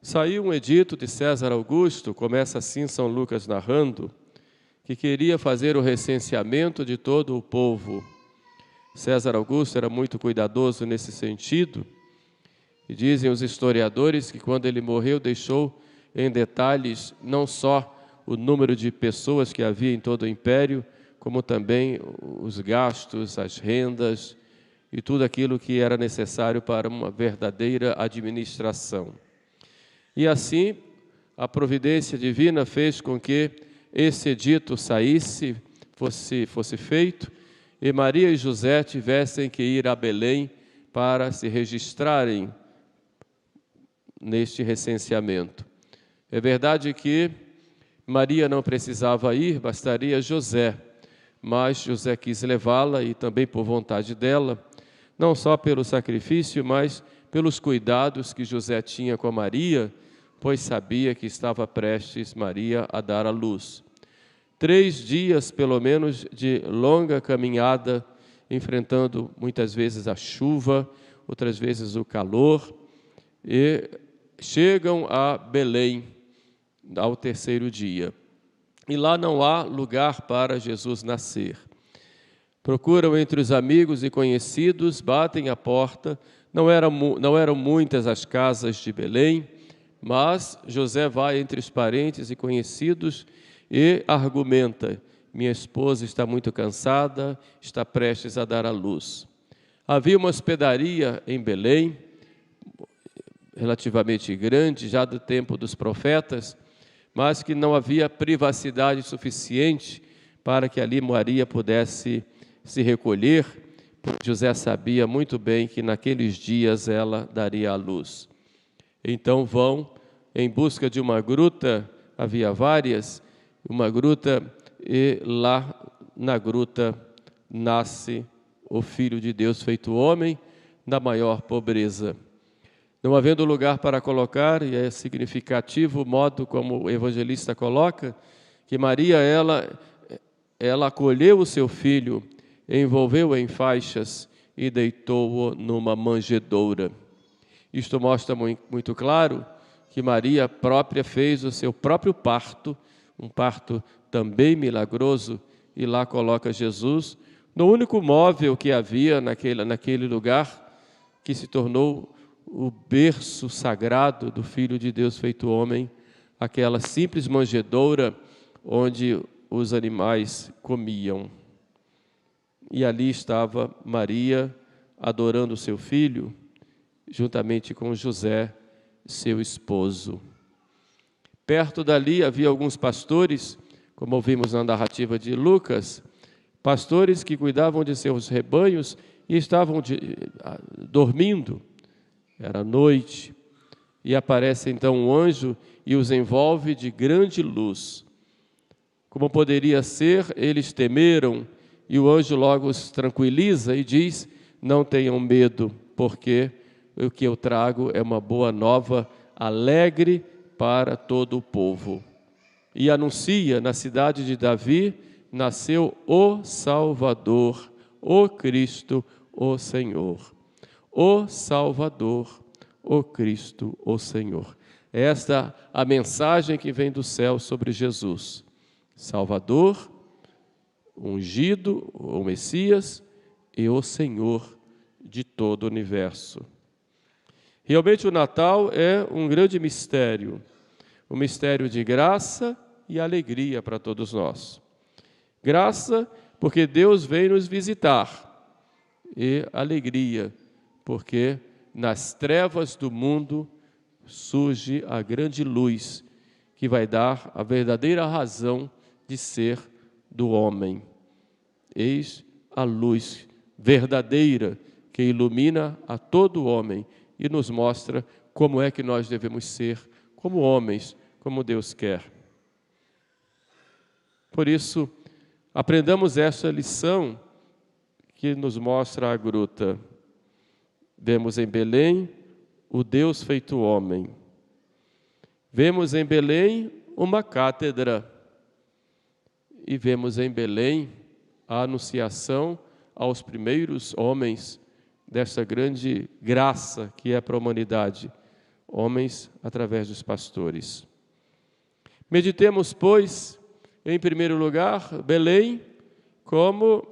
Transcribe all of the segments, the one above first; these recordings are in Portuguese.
Saiu um edito de César Augusto, começa assim São Lucas narrando, que queria fazer o recenseamento de todo o povo. César Augusto era muito cuidadoso nesse sentido, e dizem os historiadores que quando ele morreu deixou em detalhes não só o número de pessoas que havia em todo o império, como também os gastos, as rendas e tudo aquilo que era necessário para uma verdadeira administração. E assim, a providência divina fez com que esse edito saísse, fosse feito, e Maria e José tivessem que ir a Belém para se registrarem neste recenseamento. É verdade que Maria não precisava ir, bastaria José, mas José quis levá-la e também por vontade dela, não só pelo sacrifício, mas pelos cuidados que José tinha com a Maria, pois sabia que estava prestes Maria a dar à luz. 3 dias, pelo menos, de longa caminhada, enfrentando muitas vezes a chuva, outras vezes o calor, e chegam a Belém ao 3º dia. E lá não há lugar para Jesus nascer. Procuram entre os amigos e conhecidos, batem a porta, não eram muitas as casas de Belém, mas José vai entre os parentes e conhecidos e argumenta: minha esposa está muito cansada, está prestes a dar à luz. Havia uma hospedaria em Belém, relativamente grande, já do tempo dos profetas, mas que não havia privacidade suficiente para que ali Maria pudesse se recolher, porque José sabia muito bem que naqueles dias ela daria à luz. Então vão em busca de uma gruta, havia várias, uma gruta, e lá na gruta nasce o Filho de Deus feito homem, na maior pobreza. Não havendo lugar para colocar, e é significativo o modo como o evangelista coloca, que Maria, ela acolheu o seu filho, envolveu-o em faixas e deitou-o numa manjedoura. Isto mostra muito claro que Maria própria fez o seu próprio parto, um parto também milagroso, e lá coloca Jesus no único móvel que havia naquele lugar, que se tornou o berço sagrado do Filho de Deus feito homem, aquela simples manjedoura onde os animais comiam. E ali estava Maria adorando o seu filho, juntamente com José, seu esposo. Perto dali havia alguns pastores, como ouvimos na narrativa de Lucas, pastores que cuidavam de seus rebanhos e estavam dormindo. Era noite, e aparece então um anjo e os envolve de grande luz. Como poderia ser, eles temeram, e o anjo logo os tranquiliza e diz: não tenham medo, porque o que eu trago é uma boa nova alegre para todo o povo. E anuncia: na cidade de Davi nasceu o Salvador, o Cristo, o Senhor. O Salvador, o Cristo, o Senhor. Esta é a mensagem que vem do céu sobre Jesus. Salvador, ungido, o Messias, e o Senhor de todo o universo. Realmente o Natal é um grande mistério, um mistério de graça e alegria para todos nós. Graça, porque Deus vem nos visitar, e alegria, porque nas trevas do mundo surge a grande luz que vai dar a verdadeira razão de ser do homem. Eis a luz verdadeira que ilumina a todo homem e nos mostra como é que nós devemos ser como homens, como Deus quer. Por isso, aprendamos essa lição que nos mostra a gruta. Vemos em Belém o Deus feito homem. Vemos em Belém uma cátedra. E vemos em Belém a anunciação aos primeiros homens dessa grande graça que é para a humanidade. homens através dos pastores. Meditemos, pois, em primeiro lugar, Belém como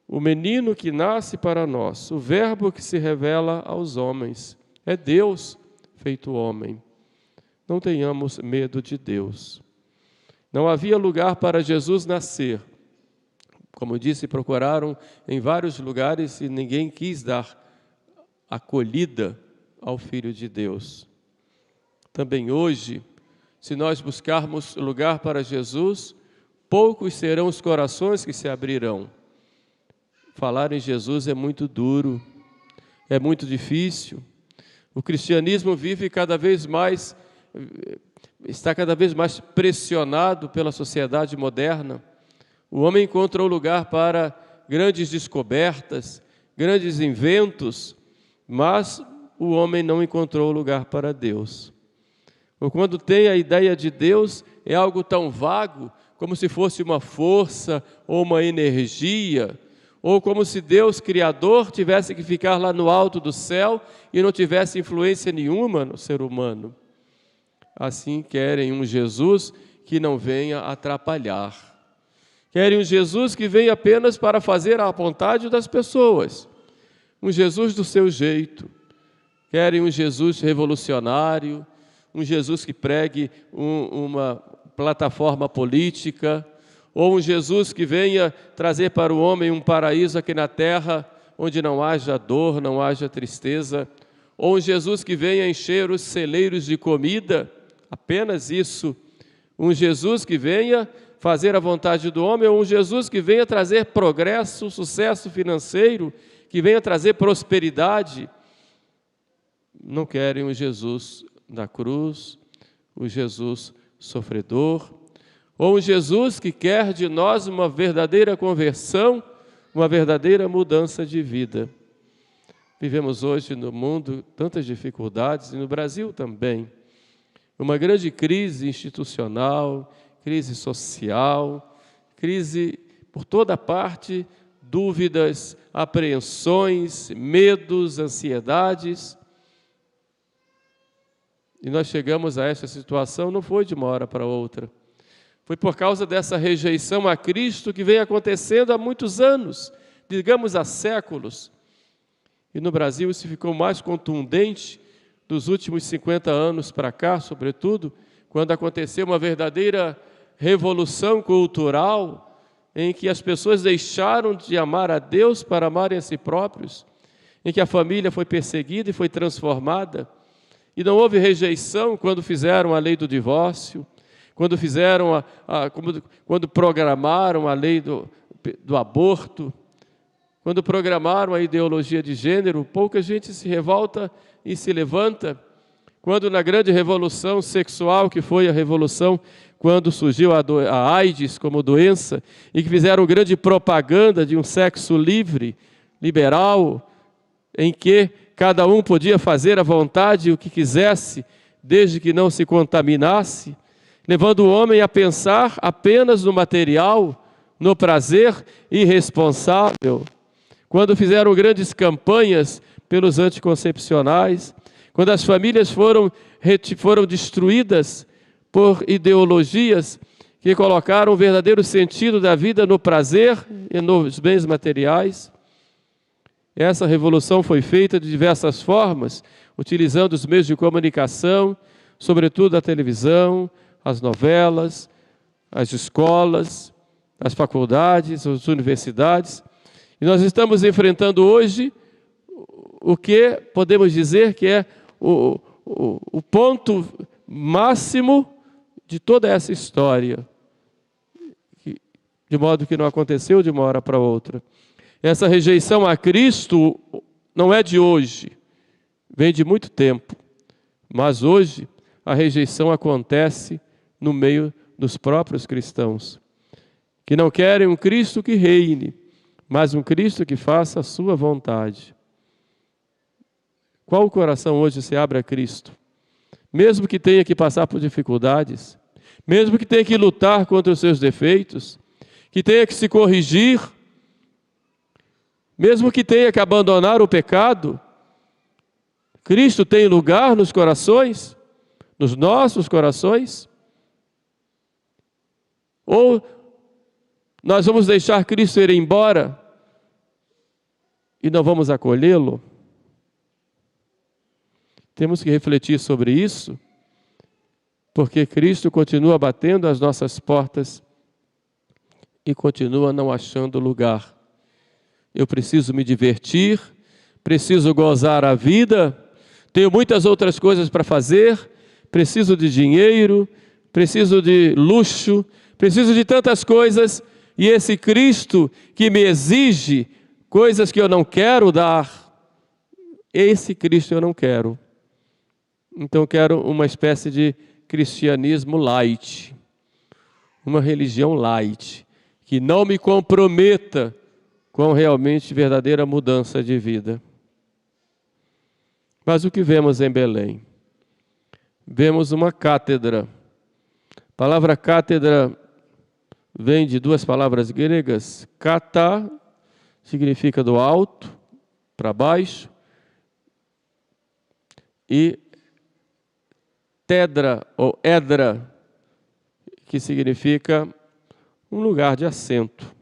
o menino que nasce para nós, o Verbo que se revela aos homens. É Deus feito homem. Não tenhamos medo de Deus. Não havia lugar para Jesus nascer. Como disse, procuraram em vários lugares e ninguém quis dar acolhida ao Filho de Deus. Também hoje, se nós buscarmos lugar para Jesus, poucos serão os corações que se abrirão. Falar em Jesus é muito duro, é muito difícil. O cristianismo está cada vez mais pressionado pela sociedade moderna. O homem encontrou lugar para grandes descobertas, grandes inventos, mas o homem não encontrou lugar para Deus. Ou quando tem a ideia de Deus, é algo tão vago, como se fosse uma força ou uma energia, ou como se Deus, Criador, tivesse que ficar lá no alto do céu e não tivesse influência nenhuma no ser humano. Assim querem um Jesus que não venha atrapalhar. Querem um Jesus que venha apenas para fazer a vontade das pessoas. Um Jesus do seu jeito. Querem um Jesus revolucionário, um Jesus que pregue uma plataforma política, ou um Jesus que venha trazer para o homem um paraíso aqui na terra, onde não haja dor, não haja tristeza, ou um Jesus que venha encher os celeiros de comida, apenas isso. Um Jesus que venha fazer a vontade do homem, ou um Jesus que venha trazer progresso, sucesso financeiro, que venha trazer prosperidade. Não querem o Jesus da cruz, o Jesus sofredor, ou um Jesus que quer de nós uma verdadeira conversão, uma verdadeira mudança de vida. Vivemos hoje no mundo tantas dificuldades, e no Brasil também. Uma grande crise institucional, crise social, crise por toda parte, dúvidas, apreensões, medos, ansiedades. E nós chegamos a essa situação, não foi de uma hora para outra. Foi por causa dessa rejeição a Cristo que vem acontecendo há muitos anos, digamos há séculos. E no Brasil isso ficou mais contundente dos últimos 50 anos para cá, sobretudo, quando aconteceu uma verdadeira revolução cultural, em que as pessoas deixaram de amar a Deus para amarem a si próprios, em que a família foi perseguida e foi transformada. E não houve rejeição quando fizeram a lei do divórcio, quando fizeram quando programaram a lei do aborto, quando programaram a ideologia de gênero. Pouca gente se revolta e se levanta. Quando na grande revolução sexual, que foi a revolução quando surgiu a AIDS como doença, e que fizeram grande propaganda de um sexo livre, liberal, em que cada um podia fazer à vontade o que quisesse, desde que não se contaminasse, levando o homem a pensar apenas no material, no prazer irresponsável. Quando fizeram grandes campanhas pelos anticoncepcionais, quando as famílias foram destruídas por ideologias que colocaram o verdadeiro sentido da vida no prazer e nos bens materiais. Essa revolução foi feita de diversas formas, utilizando os meios de comunicação, sobretudo a televisão, as novelas, as escolas, as faculdades, as universidades. E nós estamos enfrentando hoje o que podemos dizer que é o ponto máximo de toda essa história, de modo que não aconteceu de uma hora para outra. Essa rejeição a Cristo não é de hoje, vem de muito tempo, mas hoje a rejeição acontece no meio dos próprios cristãos, que não querem um Cristo que reine, mas um Cristo que faça a sua vontade. Qual o coração hoje se abre a Cristo? Mesmo que tenha que passar por dificuldades, mesmo que tenha que lutar contra os seus defeitos, que tenha que se corrigir, mesmo que tenha que abandonar o pecado, Cristo tem lugar nos corações, nos nossos corações? Ou nós vamos deixar Cristo ir embora e não vamos acolhê-lo? Temos que refletir sobre isso, porque Cristo continua batendo às nossas portas e continua não achando lugar. Eu preciso me divertir, preciso gozar a vida, tenho muitas outras coisas para fazer, preciso de dinheiro, preciso de luxo, preciso de tantas coisas, e esse Cristo que me exige coisas que eu não quero dar, esse Cristo eu não quero. Então eu quero uma espécie de cristianismo light, uma religião light, que não me comprometa com realmente verdadeira mudança de vida. Mas o que vemos em Belém? Vemos uma cátedra. A palavra cátedra vem de duas palavras gregas. Kata significa do alto para baixo, e tedra ou edra, que significa um lugar de assento.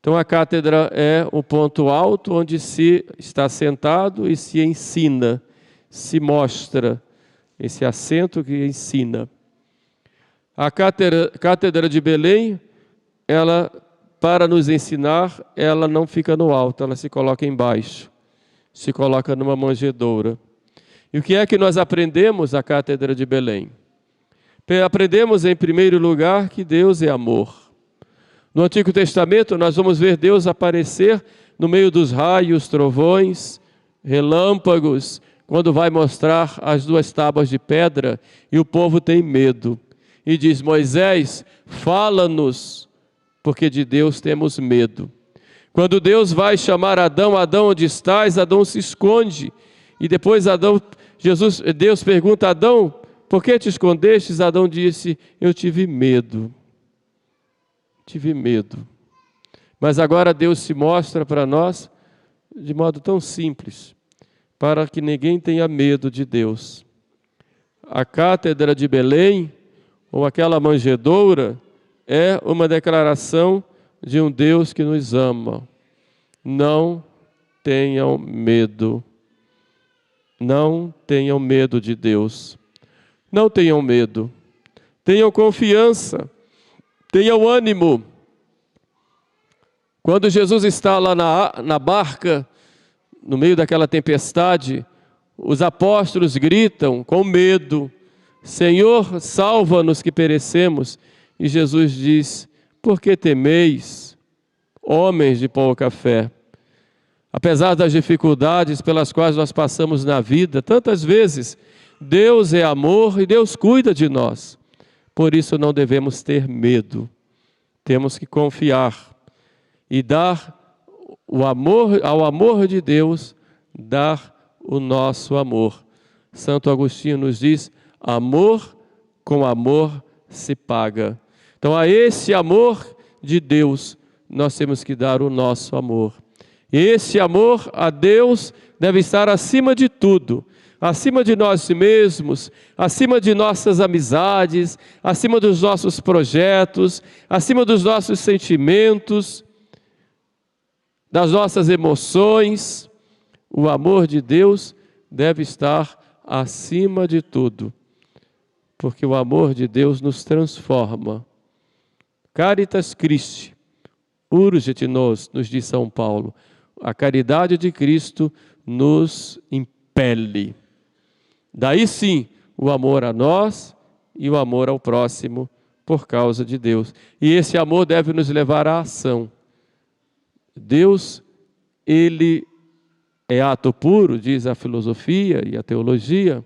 Então a cátedra é o ponto alto onde se está sentado e se ensina, se mostra, esse assento que ensina. A cátedra de Belém, ela, para nos ensinar, ela não fica no alto, ela se coloca embaixo, se coloca numa manjedoura. E o que é que nós aprendemos na cátedra de Belém? Aprendemos, em primeiro lugar, que Deus é amor. No Antigo Testamento, nós vamos ver Deus aparecer no meio dos raios, trovões, relâmpagos, quando vai mostrar as duas tábuas de pedra, e o povo tem medo. E diz: Moisés, fala-nos, porque de Deus temos medo. Quando Deus vai chamar Adão, Adão, onde estás? Adão se esconde. E depois Deus pergunta a Adão, por que te escondestes? Adão disse, eu tive medo. Tive medo. Mas agora Deus se mostra para nós de modo tão simples, para que ninguém tenha medo de Deus. A cátedra de Belém, ou aquela manjedoura, é uma declaração de um Deus que nos ama. Não tenham medo. Não tenham medo de Deus. Não tenham medo. Tenham confiança. Tenham ânimo. Quando Jesus está lá na barca, no meio daquela tempestade, os apóstolos gritam com medo, Senhor, salva-nos que perecemos. E Jesus diz, por que temeis, homens de pouca fé? Apesar das dificuldades pelas quais nós passamos na vida, tantas vezes, Deus é amor e Deus cuida de nós. Por isso não devemos ter medo. Temos que confiar e dar o amor, ao amor de Deus, dar o nosso amor. Santo Agostinho nos diz, amor com amor se paga. Então a esse amor de Deus, nós temos que dar o nosso amor. E esse amor a Deus deve estar acima de tudo, acima de nós mesmos, acima de nossas amizades, acima dos nossos projetos, acima dos nossos sentimentos, das nossas emoções. O amor de Deus deve estar acima de tudo, porque o amor de Deus nos transforma. Caritas Christi, urget nos, nos diz São Paulo. A caridade de Cristo nos impele. Daí sim, o amor a nós e o amor ao próximo por causa de Deus. E esse amor deve nos levar à ação. Deus, Ele é ato puro, diz a filosofia e a teologia,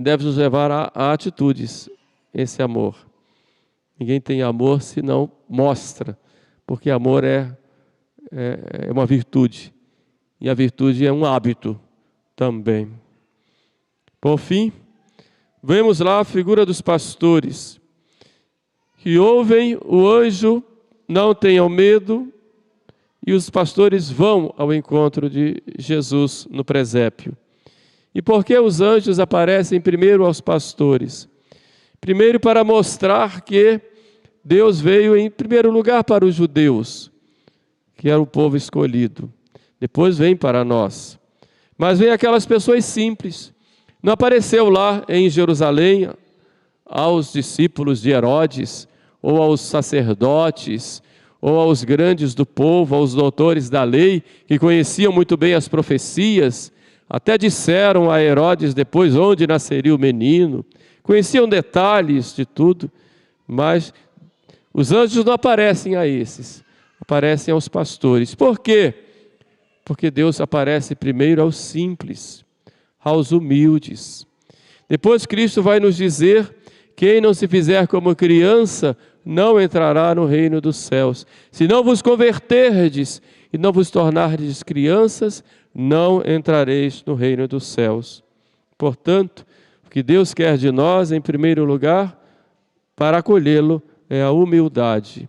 deve nos levar a atitudes, esse amor. Ninguém tem amor se não mostra, porque amor é uma virtude, e a virtude é um hábito também. Por fim, vemos lá a figura dos pastores, que ouvem o anjo, não tenham medo, e os pastores vão ao encontro de Jesus no presépio. E por que os anjos aparecem primeiro aos pastores? Primeiro, para mostrar que Deus veio em primeiro lugar para os judeus, que era o povo escolhido. Depois vem para nós. Mas vem aquelas pessoas simples. Não apareceu lá em Jerusalém aos discípulos de Herodes, ou aos sacerdotes, ou aos grandes do povo, aos doutores da lei, que conheciam muito bem as profecias, até disseram a Herodes depois onde nasceria o menino, conheciam detalhes de tudo, mas os anjos não aparecem a esses, aparecem aos pastores. Por quê? Porque Deus aparece primeiro aos simples, aos humildes. Depois Cristo vai nos dizer: quem não se fizer como criança, não entrará no reino dos céus. Se não vos converterdes e não vos tornardes crianças, não entrareis no reino dos céus. Portanto, o que Deus quer de nós, em primeiro lugar, para acolhê-lo, é a humildade.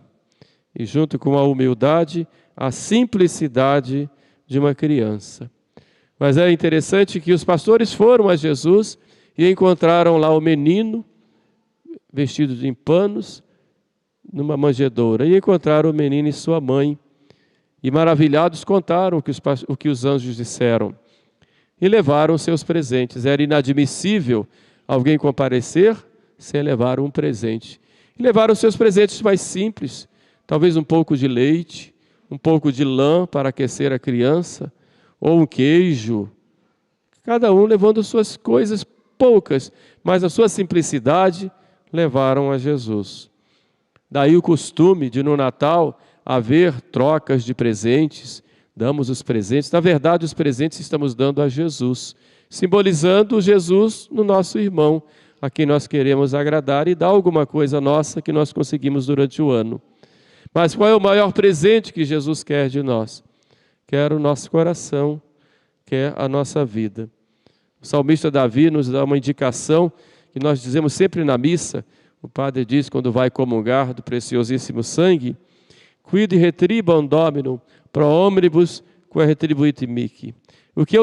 E junto com a humildade, a simplicidade de uma criança. Mas é interessante que os pastores foram a Jesus e encontraram lá o menino, vestido em panos, numa manjedoura. E encontraram o menino e sua mãe. E maravilhados contaram o que os anjos disseram. E levaram seus presentes. Era inadmissível alguém comparecer sem levar um presente. E levaram seus presentes mais simples. Talvez um pouco de leite, um pouco de lã para aquecer a criança, ou um queijo. Cada um levando suas coisas poucas, mas a sua simplicidade levaram a Jesus. Daí o costume de no Natal haver trocas de presentes, damos os presentes. Na verdade, os presentes estamos dando a Jesus, simbolizando Jesus no nosso irmão, a quem nós queremos agradar e dar alguma coisa nossa que nós conseguimos durante o ano. Mas qual é o maior presente que Jesus quer de nós? Quer o nosso coração, quer a nossa vida. O salmista Davi nos dá uma indicação que nós dizemos sempre na missa. O padre diz, quando vai comungar do preciosíssimo sangue: Quid retribam Dominum pro omnibus quae retribuit mihi. O que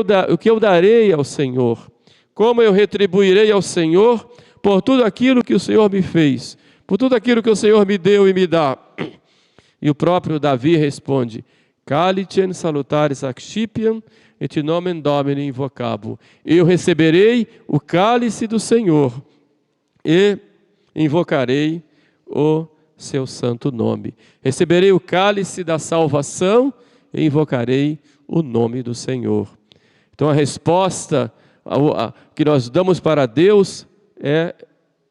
eu darei ao Senhor? Como eu retribuirei ao Senhor por tudo aquilo que o Senhor me fez, por tudo aquilo que o Senhor me deu e me dá? E o próprio Davi responde: Calicem salutaris accipiam et nomen Domini invocabo. Eu receberei o cálice do Senhor e invocarei o seu santo nome. Receberei o cálice da salvação e invocarei o nome do Senhor. Então a resposta que nós damos para Deus é,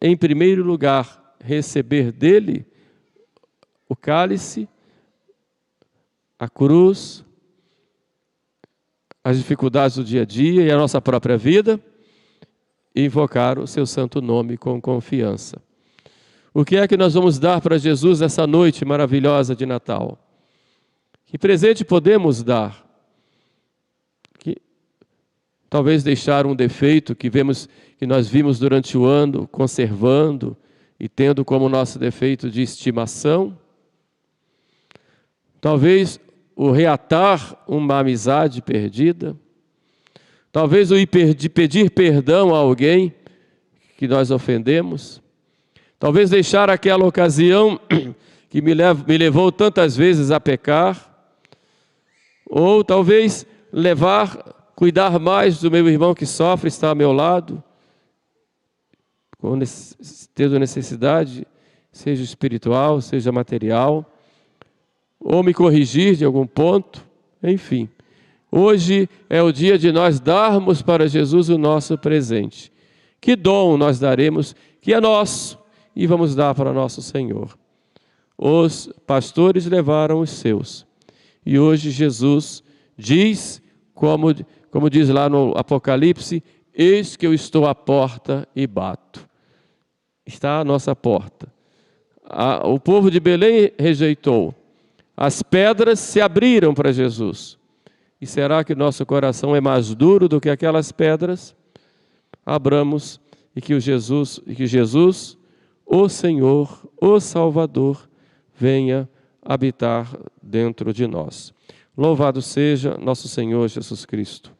em primeiro lugar, receber dele o cálice, a cruz, as dificuldades do dia a dia e a nossa própria vida, e invocar o seu santo nome com confiança. O que é que nós vamos dar para Jesus nessa noite maravilhosa de Natal? Que presente podemos dar? Talvez deixar um defeito que nós vimos durante o ano, conservando e tendo como nosso defeito de estimação. Talvez o reatar uma amizade perdida. Talvez o de pedir perdão a alguém que nós ofendemos. Talvez deixar aquela ocasião que me levou tantas vezes a pecar. Ou talvez cuidar mais do meu irmão que sofre, está ao meu lado, tendo necessidade, seja espiritual, seja material, ou me corrigir de algum ponto, enfim. Hoje é o dia de nós darmos para Jesus o nosso presente. Que dom nós daremos, que é nosso, e vamos dar para nosso Senhor. Os pastores levaram os seus, e hoje Jesus diz, como diz lá no Apocalipse: eis que eu estou à porta e bato. Está à nossa porta. O povo de Belém rejeitou. As pedras se abriram para Jesus. E será que nosso coração é mais duro do que aquelas pedras? Abramos e que Jesus, o Senhor, o Salvador, venha habitar dentro de nós. Louvado seja nosso Senhor Jesus Cristo.